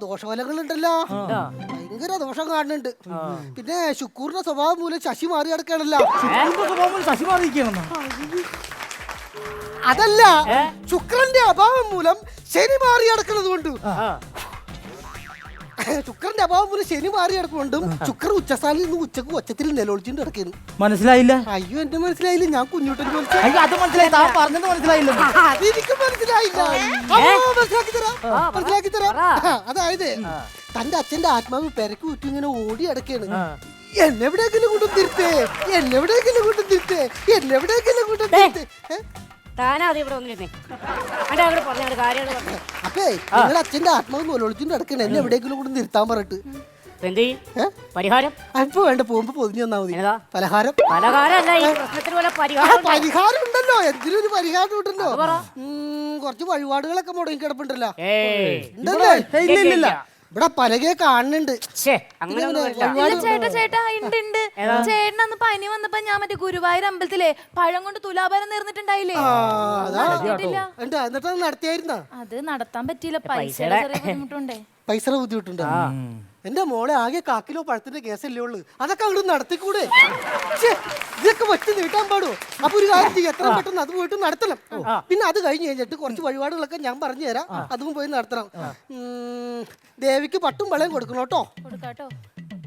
ദോഷഫലങ്ങളുണ്ടല്ലോ, ഭയങ്കര ദോഷം കാണുന്നുണ്ട്. പിന്നെ ശുക്കൂറിന്റെ സ്വഭാവം മൂലം ശശി മാറി കിടക്കണല്ലോ. ശശി മാറിയിരിക്കണെന്നോ? അതല്ല, ശുക്രന്റെ അഭാവം മൂലം ശനി മാറി കിടക്കുന്നത് കൊണ്ട്. ശുക്രന്റെ അഭാവം മൂലം ശനി മാറി കിടക്കുന്നുണ്ടും ശുക്രൻ ഉച്ചസ്ഥാനിൽ നിന്ന് ഉച്ചക്ക് ഒച്ചത്തിൽ നിലവിളിച്ചിട്ട് കിടക്കുന്നു. മനസ്സിലായില്ല? അയ്യോ, എന്റെ മനസ്സിലായില്ല. ഞാൻ കുഞ്ഞുട്ടൻ അത് മനസ്സിലായി, താൻ പറഞ്ഞത് മനസ്സിലായില്ല. അതെനിക്ക് മനസ്സിലായില്ല. മനസ്സിലാക്കി തരാം. അതായത് തന്റെ അച്ഛന്റെ ആത്മാവ് പെരക്ക് വിട്ടു ഇങ്ങനെ ഓടി അടക്കാണ്. എന്നെവിടെയെങ്കിലും കൊണ്ടും തിരുത്തേ, എന്നെവിടെയെങ്കിലും കൊണ്ടും തിരുത്തേ, എന്നെവിടെയെങ്കിലും കൊണ്ടും തിരുത്തേ. അപ്പേ നിങ്ങളുടെ അച്ഛന്റെ ആത്മാവ് നൂലൊളിച്ചിട്ട് അടക്കണേ, എന്നെ എവിടെയെങ്കിലും കൊണ്ടും നിർത്താൻ പറഞ്ഞിട്ട്. പരിഹാരം അപ്പൊ വേണ്ട, പോകുമ്പോ പൊതിഞ്ഞു തന്നാ മതി. പലഹാരം പരിഹാരം ഉണ്ടല്ലോ, എന്തിനൊരു പരിഹാരം ഉണ്ടല്ലോ. കുറച്ച് വഴിപാടുകളൊക്കെ മുടങ്ങി കിടപ്പുണ്ടല്ലോ. ഇവിടെ പലകെ കാണുന്നുണ്ട്. ചേട്ടാ ഉണ്ട്. ചേട്ടനന്ന് പനി വന്നപ്പോ ഞാൻ മറ്റേ ഗുരുവായൂർ അമ്പലത്തിലെ പഴം കൊണ്ട് തുലാഭാരം നേർന്നിട്ടുണ്ടായില്ലേ? എന്നിട്ട് നടത്തിയായിരുന്ന? അത് നടത്താൻ പറ്റിയില്ല, പൈസയുടെ ചെറിയ ബുദ്ധിമുട്ടുണ്ടേ. പൈസയുടെ ബുദ്ധിമുട്ടുണ്ടോ? എന്റെ മോളെ ആകെ 1 കിലോ പഴത്തിന്റെ കേസല്ലേ ഉള്ളു, അതൊക്കെ അങ്ങോട്ട് നടത്തിക്കൂടെ? ഇതൊക്കെ വെച്ച് നീട്ടാൻ പാടുമോ? അപ്പൊ ഒരു കാര്യം ചെയ്യും, എത്ര പെട്ടെന്ന് അത് പോയിട്ട് നടത്തണം. പിന്നെ അത് കഴിഞ്ഞ് കഴിഞ്ഞിട്ട് കുറച്ച് വഴിപാടുകളൊക്കെ ഞാൻ പറഞ്ഞു തരാം, അതും പോയി നടത്തണം. ദേവിക്ക് പട്ടും വളയും കൊടുക്കണം കേട്ടോ.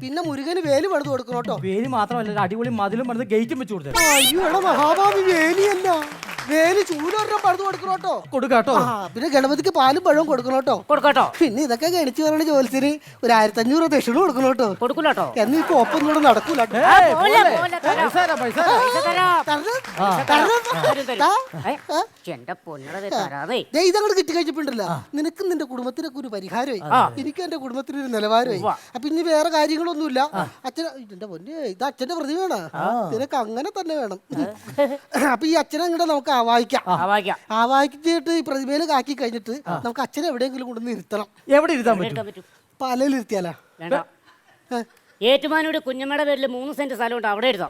പിന്നെ മുരുകന് വേലി പണിത് കൊടുക്കണം കേട്ടോ. വേലി മാത്രമല്ല, അടിപൊളി മതിലും പണിത് ഗേറ്റും വെച്ച് കൊടുത്തു. അയ്യോ എടാ മഹാഭാവി, വേലിയല്ല, വേലി ചൂലൊരെണ്ണം പണിത് കൊടുക്കണം കേട്ടോ. കൊടുക്കാട്ടോ. പിന്നെ ഗണപതിക്ക് പാലും പഴവും കൊടുക്കണം കേട്ടോ. പിന്നെ ഇതൊക്കെ ഗണിച്ചു പറഞ്ഞ ജോലിസിന് ഒരു 1500 ദക്ഷിണ കൊടുക്കണം കേട്ടോ. എന്നീ കോപ്പൊന്നും കൂടെ നടക്കൂല. ഇതങ്ങോട്ട് കിട്ടി കഴിച്ചപ്പോണ്ടല്ലോ, നിനക്കും നിന്റെ കുടുംബത്തിനൊക്കെ ഒരു പരിഹാരമായി, എനിക്കും എന്റെ കുടുംബത്തിന് ഒരു നിലവാരമായി. അപ്പൊ ഇനി വേറെ കാര്യങ്ങളൊന്നുമില്ല. അച്ഛൻ എന്റെ പൊന്നെ, ഇത് അച്ഛന്റെ പ്രതിമയാണ്, നിനക്ക് അങ്ങനെ തന്നെ വേണം. അപ്പൊ ഈ അച്ഛനെ അങ്ങോട്ട് നമുക്ക് ആവാഹിച്ചിട്ട് ഈ പ്രതിമയിൽ കാക്കി കഴിഞ്ഞിട്ട് നമുക്ക് അച്ഛനെ എവിടെയെങ്കിലും കൊണ്ടുവന്ന് ഇരുത്തണം. എവിടെ ഇരുത്താൻ പറ്റും? പലയിൽ ഇരുത്തിയാലാ? ഏറ്റുമാനൂട് കുഞ്ഞമ്മയുടെ പേരിൽ 3 സെന്റ് സ്ഥലമുണ്ട്, അവിടെ ഇരുത്താം.